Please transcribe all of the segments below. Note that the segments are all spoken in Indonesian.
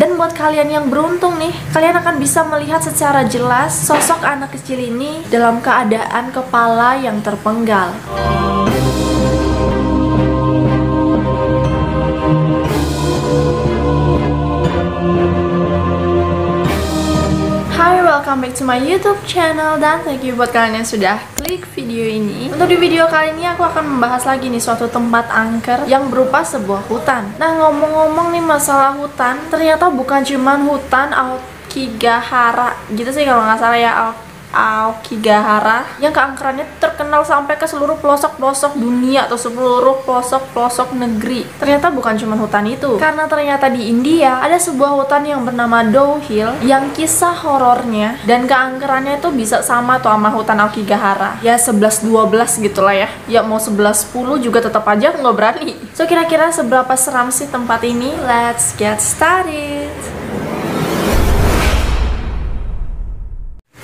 Dan buat kalian yang beruntung nih, kalian akan bisa melihat secara jelas sosok anak kecil ini dalam keadaan kepala yang terpenggal. Hai, welcome back to my YouTube channel, dan thank you buat kalian yang sudah klik video ini. Untuk di video kali ini aku akan membahas lagi nih suatu tempat angker yang berupa sebuah hutan. Nah, ngomong-ngomong nih masalah hutan, ternyata bukan cuman hutan Aokigahara gitu sih kalau nggak salah ya, Aokigahara yang keangkerannya terkenal sampai ke seluruh pelosok-pelosok dunia atau seluruh pelosok-pelosok negeri. Ternyata bukan cuma hutan itu, karena ternyata di India ada sebuah hutan yang bernama Doe Hill yang kisah horornya dan keangkerannya itu bisa sama tuh sama hutan Aokigahara. Ya 11-12 gitulah ya. Ya mau 11-10 juga tetap aja aku nggak berani. So kira-kira seberapa seram sih tempat ini? Let's get started.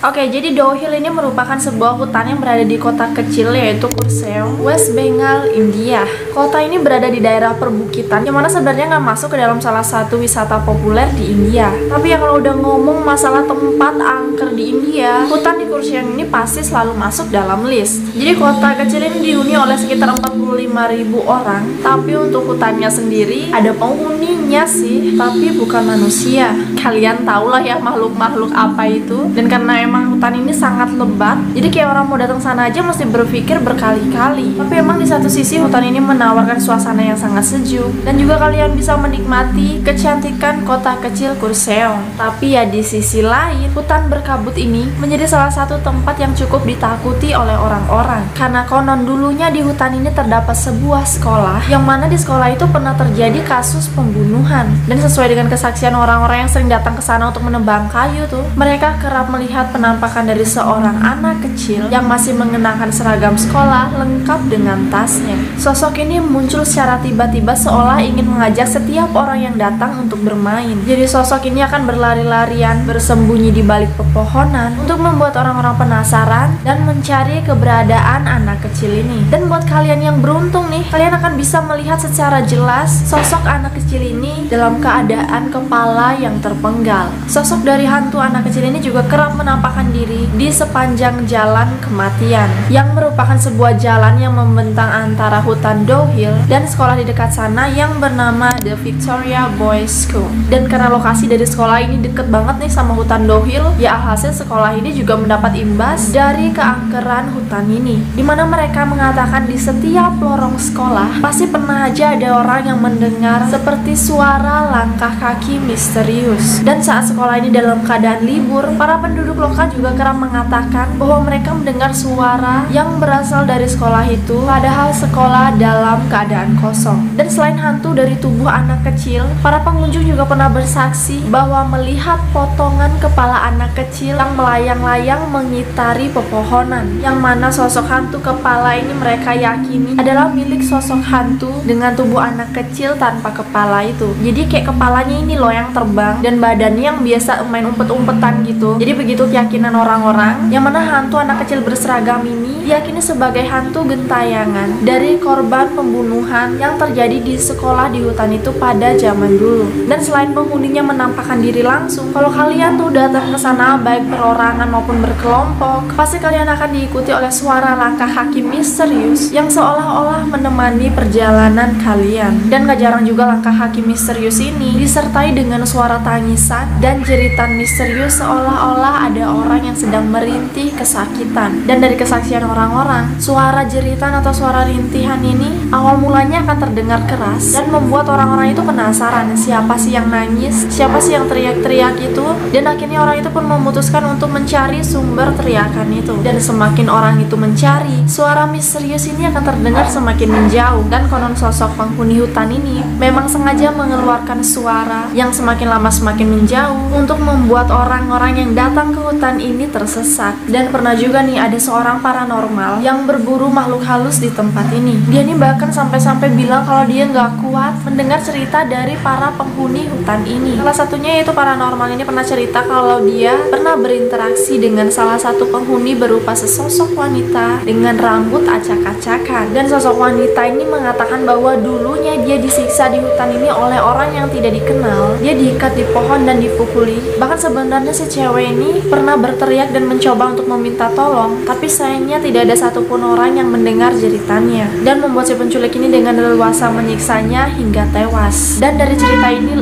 Oke, jadi Doe Hill ini merupakan sebuah hutan yang berada di kota kecil yaitu Kurseong, West Bengal, India. Kota ini berada di daerah perbukitan, yang mana sebenarnya nggak masuk ke dalam salah satu wisata populer di India. Tapi ya kalau udah ngomong masalah tempat angker di India, hutan di Kurseong ini pasti selalu masuk dalam list. Jadi kota kecil ini dihuni oleh sekitar 45.000 orang, tapi untuk hutannya sendiri ada penghuninya sih, tapi bukan manusia. Kalian tahulah ya makhluk-makhluk apa itu. Dan karena emang hutan ini sangat lebat, jadi kayak orang mau datang sana aja mesti berpikir berkali-kali. Tapi emang di satu sisi hutan ini menawarkan suasana yang sangat sejuk, dan juga kalian bisa menikmati kecantikan kota kecil Kurseong. Tapi ya di sisi lain, hutan berkabut ini menjadi salah satu tempat yang cukup ditakuti oleh orang-orang. Karena konon dulunya di hutan ini terdapat sebuah sekolah, yang mana di sekolah itu pernah terjadi kasus pembunuhan. Dan sesuai dengan kesaksian orang-orang yang sering datang ke sana untuk menebang kayu tuh, mereka kerap melihat penampakan dari seorang anak kecil yang masih mengenakan seragam sekolah lengkap dengan tasnya. Sosok ini muncul secara tiba-tiba seolah ingin mengajak setiap orang yang datang untuk bermain. Jadi sosok ini akan berlari-larian bersembunyi di balik pepohonan untuk membuat orang-orang penasaran dan mencari keberadaan anak kecil ini. Dan buat kalian yang beruntung nih, kalian akan bisa melihat secara jelas sosok anak kecil ini dalam keadaan kepala yang terpenggal. Sosok dari hantu anak kecil ini juga kerap menampakkan diri di sepanjang jalan kematian, yang merupakan sebuah jalan yang membentang antara hutan Doe Hill dan sekolah di dekat sana yang bernama The Victoria Boys School. Dan karena lokasi dari sekolah ini deket banget nih sama hutan Doe Hill, ya alhasil sekolah ini juga mendapat imbas dari keangkeran hutan ini, dimana mereka mengatakan di setiap lorong sekolah pasti pernah aja ada orang yang mendengar seperti suara langkah kaki misterius. Dan saat sekolah ini dalam keadaan libur, para penduduk lokal juga kerap mengatakan bahwa mereka mendengar suara yang berasal dari sekolah itu, padahal sekolah dalam keadaan kosong. Dan selain hantu dari tubuh anak kecil, para pengunjung juga pernah bersaksi bahwa melihat potongan kepala anak kecil yang melayang-layang mengitari pepohonan, yang mana sosok hantu kepala ini mereka yakini adalah milik sosok hantu dengan tubuh anak kecil tanpa kepala itu. Jadi kayak kepalanya ini loh yang terbang, dan badannya yang biasa main umpet-umpetan gitu. Jadi begitu keyakinan orang-orang, yang mana hantu anak kecil berseragam ini diyakini sebagai hantu gentayangan dari korban pembunuhan yang terjadi di sekolah di hutan itu pada zaman dulu. Dan selain penghuninya menampakkan diri langsung, kalau kalian tuh datang ke sana baik perorangan maupun berkelompok, pasti kalian akan diikuti oleh suara langkah kaki misterius yang seolah-olah menemani perjalanan kalian. Dan gak jarang juga langkah kaki misterius ini disertai dengan suara tangisan dan jeritan misterius seolah-olah ada orang yang sedang merintih kesakitan. Dan dari kesaksian orang-orang, suara jeritan atau suara rintihan ini awal mulanya akan terdengar keras dan membuat orang-orang itu penasaran siapa sih yang nangis, siapa sih yang teriak-teriak itu. Dan akhirnya orang itu pun memutuskan untuk mencari sumber teriakan itu. Dan semakin orang itu mencari, suara misterius ini akan terdengar semakin menjauh. Dan konon sosok penghuni hutan ini memang sengaja mengeluarkan suara yang semakin lama semakin menjauh untuk membuat orang-orang yang datang ke hutan hutan ini tersesat. Dan pernah juga nih ada seorang paranormal yang berburu makhluk halus di tempat ini. Dia nih bahkan sampai-sampai bilang kalau dia nggak kuat mendengar cerita dari para penghuni hutan ini. Salah satunya yaitu paranormal ini pernah cerita kalau dia pernah berinteraksi dengan salah satu penghuni berupa sesosok wanita dengan rambut acak-acakan. Dan sosok wanita ini mengatakan bahwa dulunya dia disiksa di hutan ini oleh orang yang tidak dikenal. Dia diikat di pohon dan dipukuli. Bahkan sebenarnya si cewek ini pernah berteriak dan mencoba untuk meminta tolong, tapi sayangnya tidak ada satupun orang yang mendengar jeritannya, dan membuat si penculik ini dengan leluasa menyiksanya hingga tewas. Dan dari cerita ini,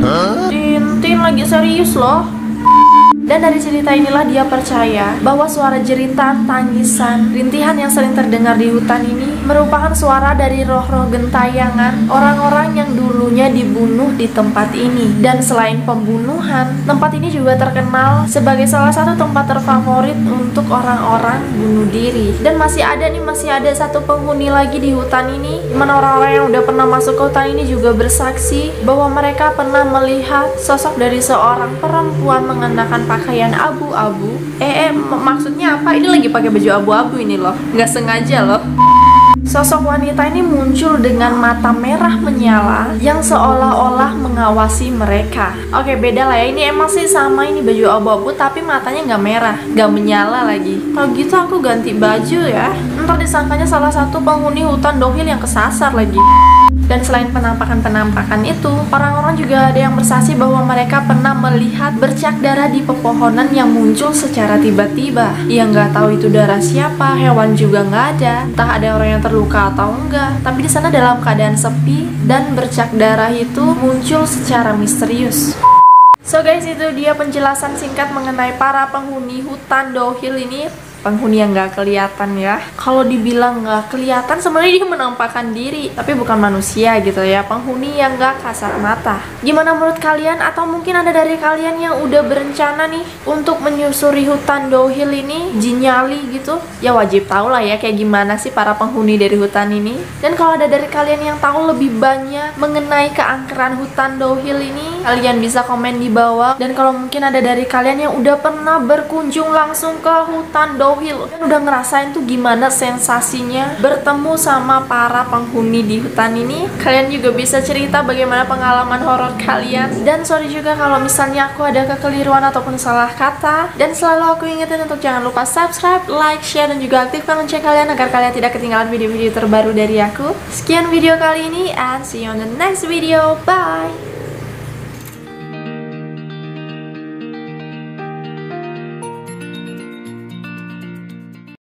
Tintin lagi serius loh. Dan dari cerita inilah dia percaya bahwa suara jeritan, tangisan, rintihan yang sering terdengar di hutan ini merupakan suara dari roh-roh gentayangan orang-orang yang dulunya dibunuh di tempat ini. Dan selain pembunuhan, tempat ini juga terkenal sebagai salah satu tempat terfavorit untuk orang-orang bunuh diri. Dan masih ada satu penghuni lagi di hutan ini, dimana orang-orang yang udah pernah masuk ke hutan ini juga bersaksi bahwa mereka pernah melihat sosok dari seorang perempuan mengenakan pakaian abu-abu. Maksudnya apa? Ini lagi pakai baju abu-abu ini loh, nggak sengaja loh. Sosok wanita ini muncul dengan mata merah menyala yang seolah-olah mengawasi mereka. Oke, beda lah ya, ini emang sih sama, ini baju abu-abu tapi matanya nggak merah, nggak menyala lagi. Kalau gitu aku ganti baju ya, ntar disangkanya salah satu penghuni hutan dohil yang kesasar lagi. Dan selain penampakan-penampakan itu, orang-orang juga ada yang bersaksi bahwa mereka pernah melihat bercak darah di pepohonan yang muncul secara tiba-tiba. Yang nggak tahu itu darah siapa, hewan juga nggak ada, entah ada orang yang terluka atau enggak. Tapi di sana dalam keadaan sepi dan bercak darah itu muncul secara misterius. So guys, itu dia penjelasan singkat mengenai para penghuni hutan dohil ini. Penghuni yang nggak kelihatan ya. Kalau dibilang nggak kelihatan, sebenarnya dia menampakkan diri, tapi bukan manusia gitu ya. Penghuni yang nggak kasat mata. Gimana menurut kalian? Atau mungkin ada dari kalian yang udah berencana nih untuk menyusuri hutan dohil ini, jinyali gitu? Ya wajib tahu lah ya kayak gimana sih para penghuni dari hutan ini. Dan kalau ada dari kalian yang tahu lebih banyak mengenai keangkeran hutan dohil ini, kalian bisa komen di bawah. Dan kalau mungkin ada dari kalian yang udah pernah berkunjung langsung ke hutan dohil dan udah ngerasain tuh gimana sensasinya bertemu sama para penghuni di hutan ini, kalian juga bisa cerita bagaimana pengalaman horor kalian. Dan sorry juga kalau misalnya aku ada kekeliruan ataupun salah kata. Dan selalu aku ingetin untuk jangan lupa subscribe, like, share, dan juga aktifkan lonceng kalian agar kalian tidak ketinggalan video-video terbaru dari aku. Sekian video kali ini, and see you on the next video. Bye.